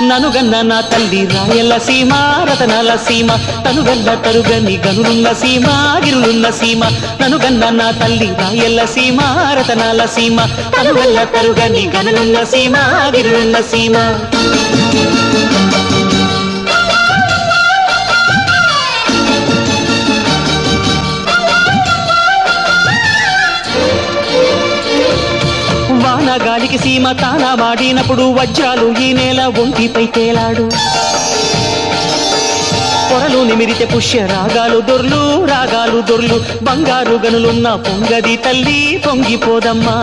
ననుగన్న నా తల్లి రాయల సీమ రతనాల సీమ తనుగల్ల తరుగని గనులున్న సీమ గిరులున్న సీమ ననుగన్న నా తల్లి రాయల సీమ రతనాల సీమ తనుగల్ల తరుగని గనులున్న సీమ గిరులున్న సీమ గాలికి సీమ తానా వాడినప్పుడు వజ్రాలు ఈ నేల ఒంటిపై తేలాడు పొరలు నిమిరితే పుష్య రాగాలు దొర్లు బంగారు గనులున్న పొంగది తల్లి పొంగిపోదమ్మా